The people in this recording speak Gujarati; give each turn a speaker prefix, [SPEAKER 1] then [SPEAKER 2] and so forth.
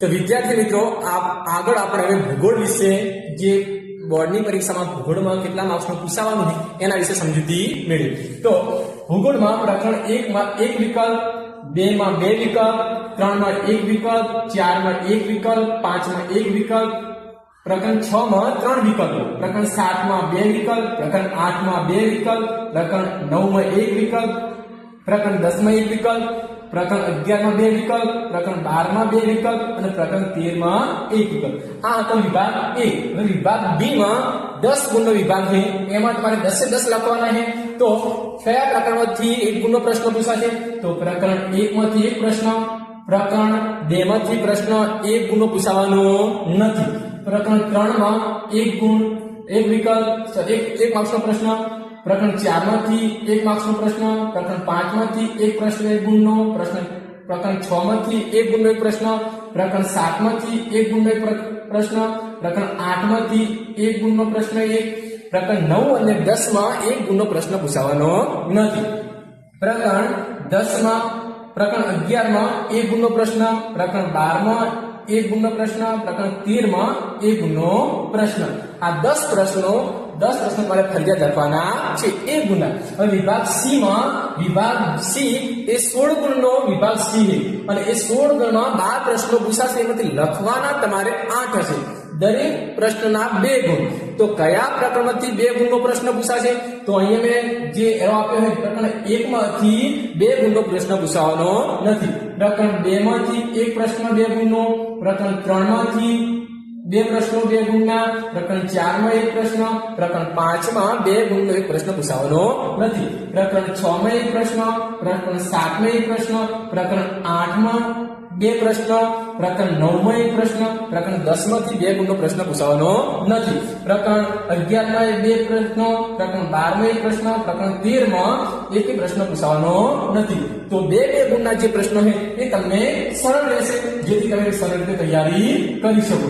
[SPEAKER 1] તો વિદ્યાર્થી મિત્રો આગળ આપણે હવે ભૂગોળ વિશે જે બોર્ડની પરીક્ષામાં ભૂગોળમાં કેટલા માર્ક્સનું પૂછાવાનું છે એના વિશે સમજૂતી મેળવી. તો ભૂગોળમાં પ્રકરણ 1 માં 1 વિકલ્પ, 2 માં 2 વિકલ્પ, 3 માં 1 વિકલ્પ, 4 માં 1 વિકલ્પ, 5 માં 1 વિકલ્પ, પ્રકરણ 6 માં 3 વિકલ્પો, પ્રકરણ 7 માં 2 વિકલ્પ, પ્રકરણ 8 માં 2 વિકલ્પ, પ્રકરણ 9 માં 1 વિકલ્પ, પ્રકરણ 10 માં 1 વિકલ્પ, પ્રકરણ 11 માં 2 વિકલ્પ, પ્રકરણ 12 માં 2 વિકલ્પ અને પ્રકરણ 13 માં 1 વિકલ્પ. આ હતો વિભાગ A. હવે વિભાગ B માં 10 ગુણનો વિભાગ છે. એમાં તમારે 10 10 લખવાના છે. તો કયા પ્રકરણમાંથી 1 ગુણનો પ્રશ્ન પૂછાશે? તો પ્રકરણ 1 માંથી એક પ્રશ્ન, પ્રકરણ 2 માંથી પ્રશ્ન 1 ગુણનો પૂછાવાનો નથી. પ્રકરણ 3 માં 1 ગુણ 1 વિકલ્પ 1 માર્ક્સનો પ્રશ્ન, પ્રકરણ 4 માંથી 1 માર્ક્સનો પ્રશ્ન, પ્રકરણ 5 માંથી 1 પ્રશ્ન 1 ગુણનો પ્રશ્ન, પ્રકરણ 6 માંથી 1 ગુણનો એક પ્રશ્ન, પ્રકરણ 7 માંથી 1 ગુણનો એક પ્રશ્ન, પ્રકરણ 8 માંથી 1 ગુણનો પ્રશ્ન 1, પ્રકરણ 9 અને 10 માં 1 ગુણનો પ્રશ્ન પૂછાવાનો નથી. પ્રકરણ 10 માં પ્રકરણ 11 માં 1 ગુણનો પ્રશ્ન, પ્રકરણ 12 માં 1 ગુણનો પ્રશ્ન, પ્રકરણ 13 માં 1 ગુણનો પ્રશ્ન. આ 10 પ્રશ્નો તમારે ફરજિયાત લખવાના છે 1 ગુણના. હવે વિભાગ C એ 16 ગુણનો વિભાગ C છે અને એ 16 ગુણમાં 12 પ્રશ્નો પૂછાશે. એમાંથી લખવાના તમારે 8 હશે. દરેક પ્રશ્નના 2 ગુણ. તો કયા પ્રકરણમાંથી 2 ગુણનો પ્રશ્ન પૂછાશે? તો અહીંયા મેં જે એરો આપ્યો છે પ્રકરણ 1 માંથી 2 ગુણનો પ્રશ્ન પૂછાવાનો નથી. પ્રકરણ 2 માંથી 1 પ્રશ્ન 2 ગુણનો, પ્રકરણ 3 માંથી 2 પ્રશ્નો 2 ગુણના, પ્રકરણ 4 માં 1 પ્રશ્ન, પ્રકરણ 5 માં 2 ગુણનો એક પ્રશ્ન પૂછાવાનો નથી. પ્રકરણ 6 માં 1 પ્રશ્ન, પ્રકરણ 7 માં 1 પ્રશ્ન, પ્રકરણ 8 માં 2 પ્રશ્ન, પ્રકરણ 9 માં 1 પ્રશ્ન, પ્રકરણ 10 માંથી 2 ગુણનો પ્રશ્ન પૂછાવાનો નથી. પ્રકરણ 11 માં 2 પ્રશ્નો, પ્રકરણ 12 માં 1 પ્રશ્ન, પ્રકરણ 13 માં 1 પ્રશ્ન પૂછાવાનો નથી. તો 2 ગુણના જે પ્રશ્નો છે એ તમને સરળ રહેશે, જેથી તમે સરળ રીતે તૈયારી કરી શકો.